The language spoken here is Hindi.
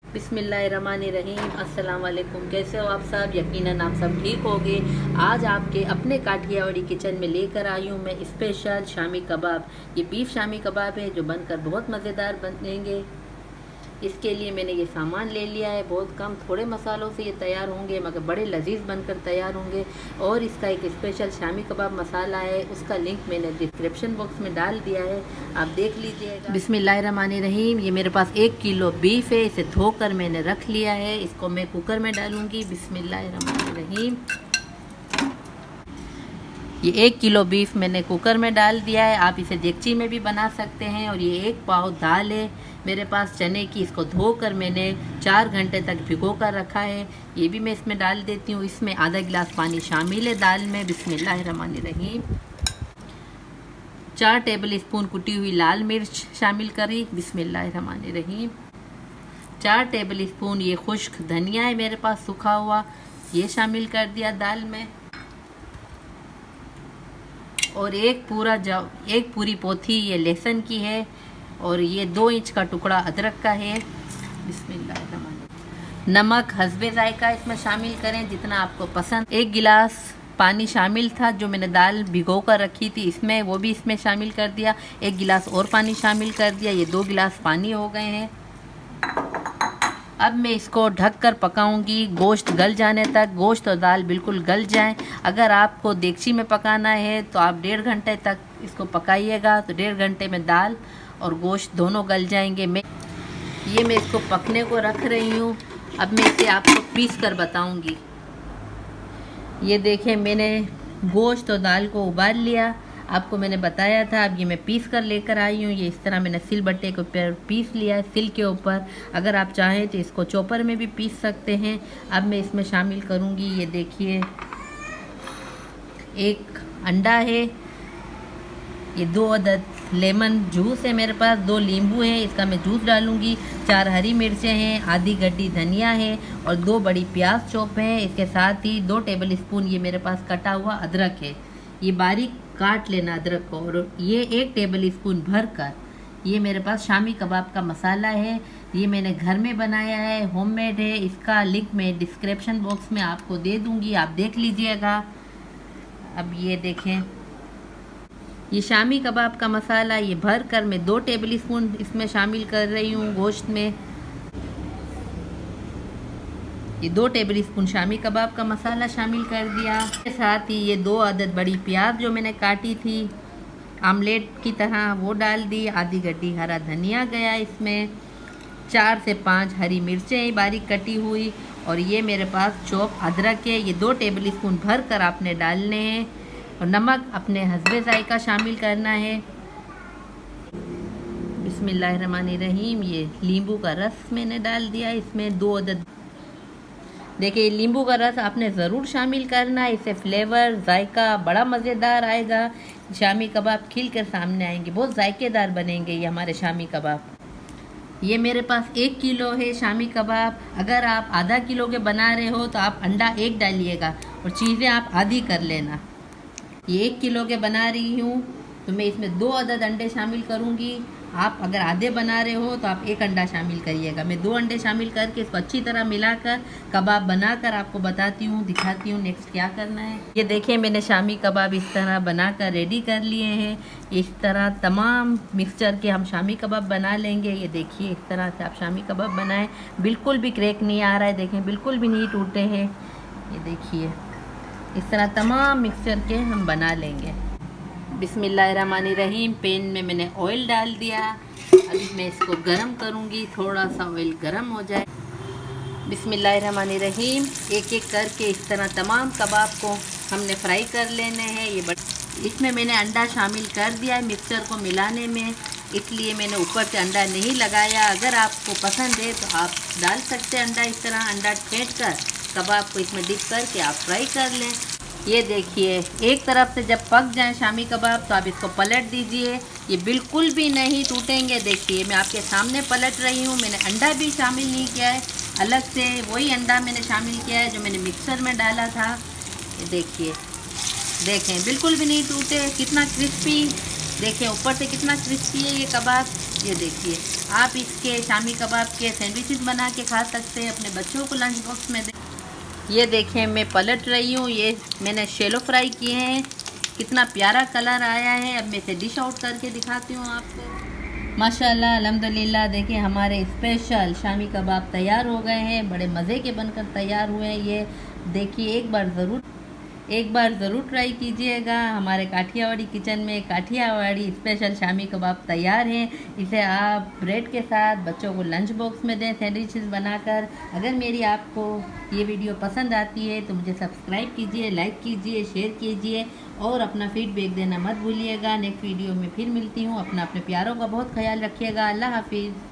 बिस्मिल्लाहिर्रहमानिर्रहीम। अस्सलाम वालेकुम। कैसे हो आप सब? यकीनन आप सब ठीक होगे। आज आपके अपने काठियावाड़ी किचन में लेकर आई हूँ मैं स्पेशल शामी कबाब। ये बीफ शामी कबाब है जो बनकर बहुत मज़ेदार बनेंगे। इसके लिए मैंने ये सामान ले लिया है। बहुत कम थोड़े मसालों से ये तैयार होंगे मगर बड़े लजीज बनकर तैयार होंगे। और इसका एक स्पेशल शामी कबाब मसाला है, उसका लिंक मैंने डिस्क्रिप्शन बॉक्स में डाल दिया है, आप देख लीजिएगा। बिस्मिल्लाहिर्रहमानिर्रहीम। ये मेरे पास 1 किलो बीफ है, इसे धोकर मैंने रख लिया है। इसको मैं कुकर में डालूँगी। बिस्मिल्लाहिर्रहमानिर्रहीम। ये 1 किलो बीफ मैंने कुकर में डाल दिया है। आप इसे देगची में भी बना सकते हैं। और ये 1 पाव दाल है मेरे पास चने की, इसको धोकर मैंने 4 घंटे तक भिगो कर रखा है। ये भी मैं इसमें डाल देती हूँ। इसमें आधा गिलास पानी शामिल है दाल में। बिस्मिल्लाहिर्रहमानिर्रहीम। 4 टेबल स्पून कुटी हुई लाल मिर्च शामिल करी। बिस्मिल्लाहिर्रहमानिर्रहीम। 4 टेबल स्पून ये खुश्क धनिया है मेरे पास सूखा हुआ, ये शामिल कर दिया दाल में। और एक पूरी पोथी ये लहसुन की है। और ये 2 इंच का टुकड़ा अदरक का है। बिस्मिल्लाहिर्रहमानिर्रहीम। नमक हस्बे जायका इसमें शामिल करें जितना आपको पसंद। 1 गिलास पानी शामिल था जो मैंने दाल भिगो कर रखी थी इसमें, वो भी इसमें शामिल कर दिया। 1 गिलास और पानी शामिल कर दिया। ये 2 गिलास पानी हो गए हैं। अब मैं इसको ढककर पकाऊंगी गोश्त गल जाने तक। गोश्त और दाल बिल्कुल गल जाएं। अगर आपको देगची में पकाना है तो आप 1.5 घंटे तक इसको पकाइएगा, तो 1.5 घंटे में दाल और गोश्त दोनों गल जाएंगे। मैं इसको पकने को रख रही हूँ। अब मैं इसे आपको पीस कर बताऊँगी। ये देखें, मैंने गोश्त और दाल को उबाल लिया, आपको मैंने बताया था। अब ये मैं पीस कर लेकर आई हूँ। ये इस तरह मैंने सिल बट्टे के ऊपर पीस लिया है, सिल के ऊपर। अगर आप चाहें तो इसको चॉपर में भी पीस सकते हैं। अब मैं इसमें शामिल करूँगी, ये देखिए, 1 अंडा है, ये 2 अदद लेमन जूस है मेरे पास, 2 नींबू हैं, इसका मैं जूस डालूँगी। 4 हरी मिर्चें हैं, आधी गड्डी धनिया है और 2 बड़ी प्याज चॉप हैं। इसके साथ ही 2 टेबल स्पून ये मेरे पास कटा हुआ अदरक है, ये बारीक काट लेना अदरक को। और ये 1 टेबल स्पून भर कर ये मेरे पास शामी कबाब का मसाला है। ये मैंने घर में बनाया है, होममेड है। इसका लिंक मैं डिस्क्रिप्शन बॉक्स में आपको दे दूँगी, आप देख लीजिएगा। अब ये देखें, ये शामी कबाब का मसाला ये भर कर मैं 2 टेबल स्पून इसमें शामिल कर रही हूँ गोश्त में। ये 2 टेबल स्पून शामी कबाब का मसाला शामिल कर दिया। इसके साथ ही ये 2 अदद बड़ी प्याज जो मैंने काटी थी आमलेट की तरह वो डाल दी। आधी गड्डी हरा धनिया गया इसमें। 4 से 5 हरी मिर्चें बारीक कटी हुई। और ये मेरे पास चॉप अदरक है, ये 2 टेबल स्पून भर कर आपने डालने हैं। और नमक अपने हस्बे जायका शामिल करना है। बिस्मिल्लाहिर्रहमानिर्रहीम। ये नींबू का रस मैंने डाल दिया इसमें 2 अदद। देखिए, नींबू का रस आपने ज़रूर शामिल करना है, इससे फ्लेवर जायका बड़ा मज़ेदार आएगा। शामी कबाब खिल कर सामने आएंगे, बहुत जायकेदार बनेंगे ये हमारे शामी कबाब। ये मेरे पास 1 किलो है शामी कबाब। अगर आप आधा किलो के बना रहे हो तो आप अंडा 1 डालिएगा और चीज़ें आप आधी कर लेना। ये 1 किलो के बना रही हूँ तो मैं इसमें 2 अदद अंडे शामिल करूँगी। आप अगर आधे बना रहे हो तो आप 1 अंडा शामिल करिएगा। मैं 2 अंडे शामिल करके इसको अच्छी तरह मिलाकर कबाब बनाकर आपको बताती हूँ, दिखाती हूँ नेक्स्ट क्या करना है। ये देखिए, मैंने शामी कबाब इस तरह बनाकर रेडी कर लिए हैं। इस तरह तमाम मिक्सचर के हम शामी कबाब बना लेंगे। ये देखिए, इस तरह से आप शामी कबाब बनाएं, बिल्कुल भी क्रैक नहीं आ रहा है। देखें, बिल्कुल भी नहीं टूटे हैं। ये देखिए, इस तरह तमाम मिक्सचर के हम बना लेंगे। बिस्मिल्लाहिर्रहमानिर्रहीम। पैन में मैंने ऑयल डाल दिया। अभी मैं इसको गरम करूँगी, थोड़ा सा ऑयल गरम हो जाए। बिस्मिल्लाहिर्रहमानिर्रहीम। एक-एक करके इस तरह तमाम कबाब को हमने फ्राई कर लेने हैं। इसमें मैंने अंडा शामिल कर दिया है मिक्सचर को मिलाने में, इसलिए मैंने ऊपर से अंडा नहीं लगाया। अगर आपको पसंद है तो आप डाल सकते हैं अंडा। इस तरह अंडा फेंट कर कबाब को इसमें डिप करके आप फ्राई कर लें। ये देखिए, एक तरफ से जब पक जाए शामी कबाब तो आप इसको पलट दीजिए। ये बिल्कुल भी नहीं टूटेंगे। देखिए, मैं आपके सामने पलट रही हूँ। मैंने अंडा भी शामिल नहीं किया है अलग से, वही अंडा मैंने शामिल किया है जो मैंने मिक्सर में डाला था। ये देखिए, देखें, बिल्कुल भी नहीं टूटे, कितना क्रिस्पी। देखें ऊपर से कितना क्रिस्पी है ये कबाब। ये देखिए, आप इसके शामी कबाब के सैंडविचेस बना के खा सकते हैं, अपने बच्चों को लंच बॉक्स में दे। ये देखें मैं पलट रही हूँ, ये मैंने शैलो फ्राई किए हैं, कितना प्यारा कलर आया है। अब मैं इसे डिश आउट करके दिखाती हूँ आपको। माशाल्लाह अल्हम्दुलिल्लाह, देखिए हमारे स्पेशल शामी कबाब तैयार हो गए हैं, बड़े मज़े के बनकर तैयार हुए हैं। ये देखिए एक बार ज़रूर ट्राई कीजिएगा। हमारे काठियावाड़ी किचन में काठियावाड़ी स्पेशल शामी कबाब तैयार हैं। इसे आप ब्रेड के साथ बच्चों को लंच बॉक्स में दें सैंडविचेस बनाकर। अगर मेरी आपको ये वीडियो पसंद आती है तो मुझे सब्सक्राइब कीजिए, लाइक कीजिए, शेयर कीजिए और अपना फीडबैक देना मत भूलिएगा। नेक्स्ट वीडियो में फिर मिलती हूँ। अपने प्यारों का बहुत ख्याल रखिएगा। अल्लाह हाफिज़।